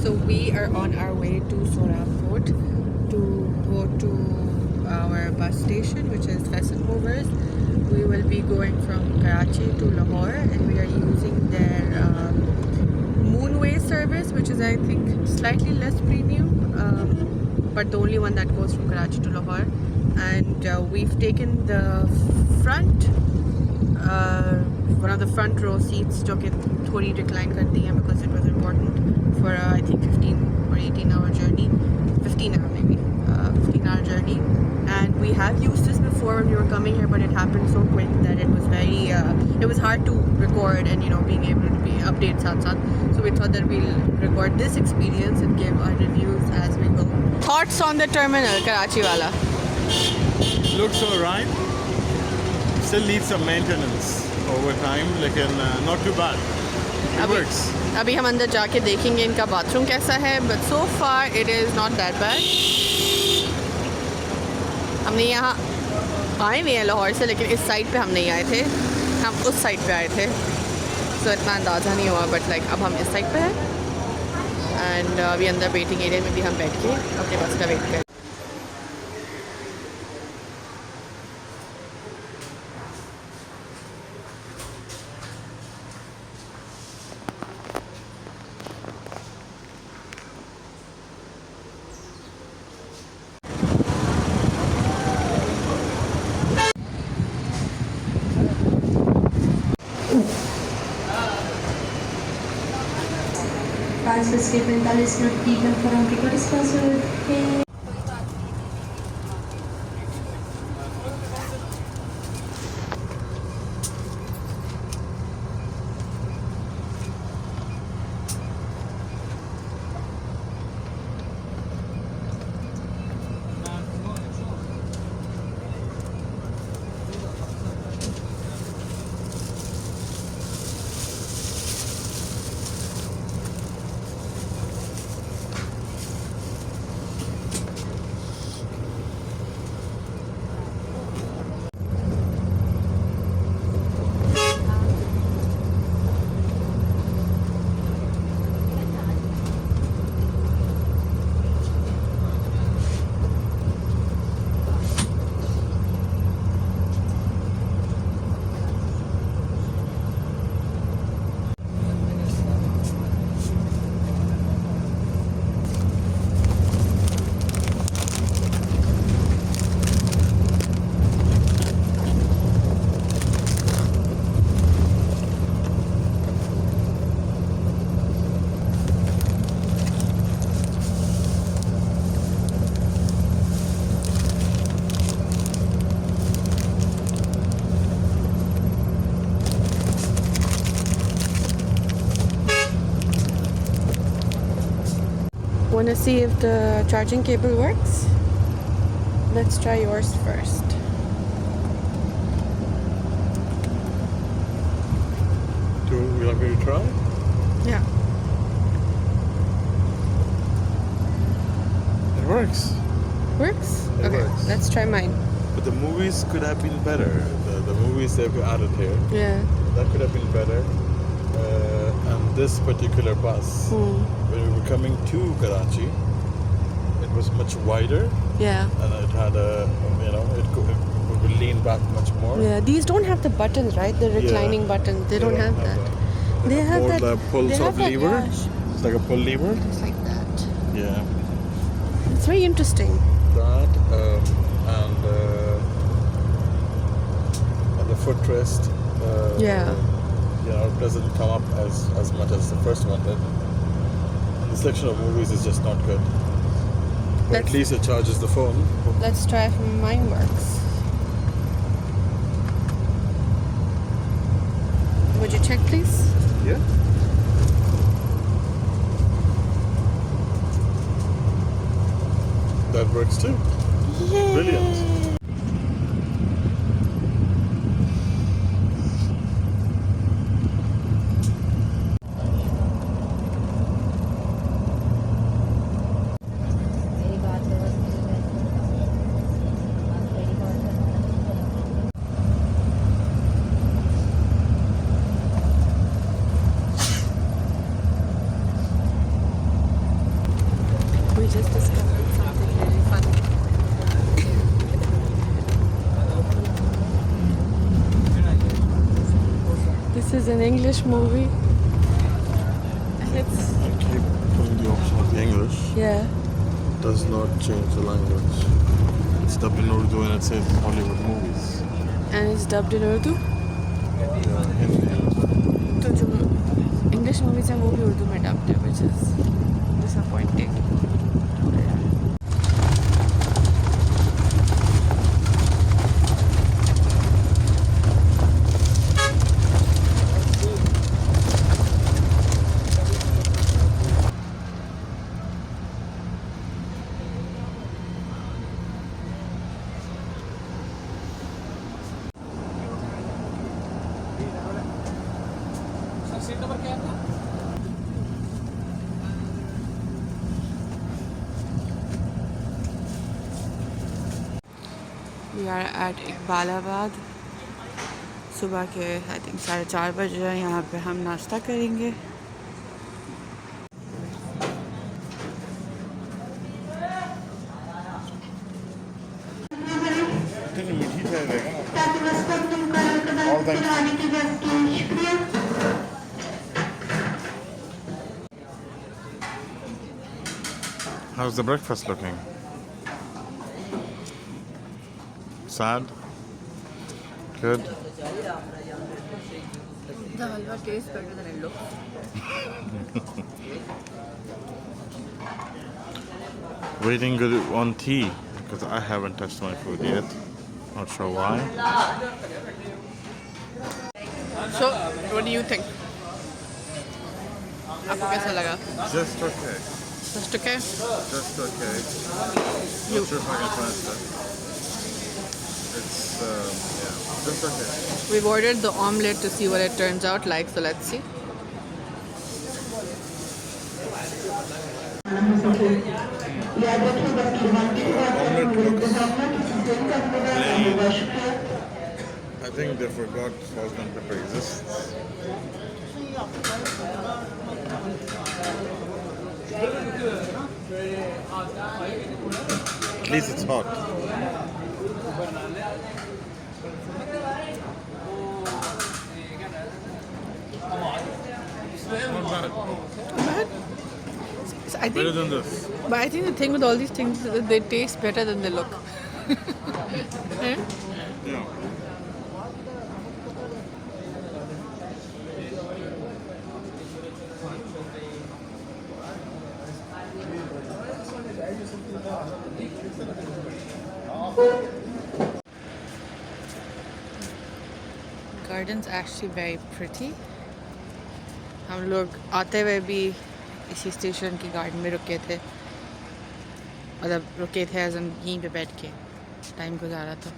So we are on our way to Soramport to go to our bus station, which is Faisal Movers. We will be going from Karachi to Lahore, and we are using their Moonway service, which is I think slightly less premium, but the only one that goes from Karachi to Lahore. And we've taken the front, one of the front row seats, जो कि थोड़ी decline करती हैं because it was important for I think 15 or 18 hour journey, 15 hour maybe, 15 hour journey. And we have used this before when we were coming here, but it happened so quick that it was very, it was hard to record and being able to be updates on. So we thought that we'll record this experience and give our reviews as we go. Thoughts on the terminal, Karachi wala? Looks alright. Still needs some maintenance over time, like not too bad. It works. अभी हम अंदर जाके देखेंगे इनका bathroom कैसा है, but so far it is not that bad. हमने यहाँ आए हुए हैं लाहौर से, लेकिन इस साइड पे हम नहीं आए थे, हम उस साइड पे आए थे, so इतना अंदाज़ा नहीं हुआ. बट लाइक अब हम इस साइड पे हैं एंड अभी अंदर वेटिंग एरिया में भी हम बैठ के अपने बस का वेट करें. आज बज के 45 मिनट की प्लेटफॉर्म की कॉरेस्पॉन्डेंट है. Want to see if the charging cable works? Let's try yours first. Do you like me to try? Yeah. It works. Works? It Okay, works. let's try mine. But the movies could have been better. The movies they've added here, Yeah. that could have been better. And this particular bus, when we were coming to Karachi, it was much wider Yeah. and it had it would lean back much more. Yeah. These don't have the buttons, right? The reclining buttons. They don't have that. They have more that. the pull they sort have of that, lever. yeah. It's like a pull lever. It's like that. Yeah. It's very interesting. That and the footrest. Yeah. It doesn't come up as much as the first one did. And the selection of movies is just not good. But at least it charges the phone. Let's try if mine works. Would you check, please? Yeah. That works too. Yay. Brilliant. We just discovered something really funny. This is an English movie. And it's, I keep putting the option of the English. yeah. Does not change the language. It's dubbed in Urdu and it says Hollywood movies. And it's dubbed in Urdu. Yeah, Hindi. तो जो English movies हैं वो भी उर्दू में dubbed है, which is disappointing. We are at इकबालाबाद. सुबह के I think 4:30 बज रहे हैं. यहाँ पे हम नाश्ता करेंगे. How's the breakfast looking? Sad? Good? The halwa tastes better than it looks. Waiting good on tea because I haven't touched my food yet. Not sure why. So, what do you think? आपको कैसा लगा? Just okay. Just okay? Just okay. You- Not sure if I can finish that. It's yeah, just okay. We've ordered the omelette to see what it turns out like, so let's see. Omelette looks plain. I think they forgot salt and pepper exists. At least it's hot. Not bad. But I Better think, than this. but I think the thing with all these things is that they taste better than they look. Eh? Yeah. Garden's actually very pretty. हम लोग आते हुए भी इसी station की garden में रुके थे, मतलब रुके थे एज यहीं पे बैठ के टाइम गुजारा था.